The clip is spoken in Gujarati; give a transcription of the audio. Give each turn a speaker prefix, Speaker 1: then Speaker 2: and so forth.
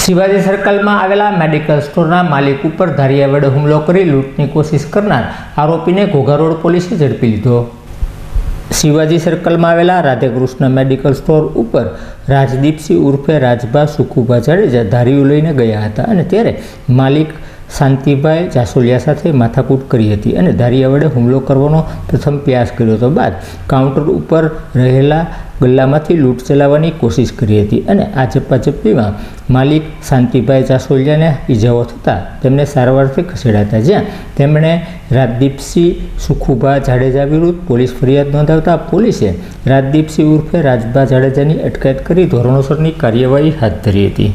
Speaker 1: શિવાજી સર્કલમાં આવેલા મેડિકલ સ્ટોરના માલિક ઉપર ધારિયા વડે હુમલો કરી લૂંટની કોશિશ કરનાર આરોપીને ઘોઘા રોડ પોલીસે ઝડપી લીધો। શિવાજી સર્કલમાં આવેલા રાધેકૃષ્ણ મેડિકલ સ્ટોર ઉપર રાજદીપસિંહ ઉર્ફે રાજભા સુખુભા જાડેજા ધારિયું લઈને ગયા હતા અને ત્યારે માલિક શાંતિભાઈ જાસોલિયા સાથે માથાકૂટ કરી હતી અને ધારિયા વડે હુમલો કરવાનો પ્રથમ પ્રયાસ કર્યો હતો। બાદ કાઉન્ટર ઉપર રહેલા ગલ્લામાંથી લૂંટ ચલાવવાની કોશિશ કરી હતી અને આ ઝપાઝપીમાં માલિક શાંતિભાઈ જાસોલિયાને ઈજાઓ થતાં તેમને સારવારથી ખસેડ્યા હતા, જ્યાં તેમણે રાજદીપસિંહ સુખુભા જાડેજા વિરુદ્ધ પોલીસ ફરિયાદ નોંધાવતા પોલીસે રાજદીપસિંહ ઉર્ફે રાજભા જાડેજાની અટકાયત કરી ધોરણસરની કાર્યવાહી હાથ ધરી હતી।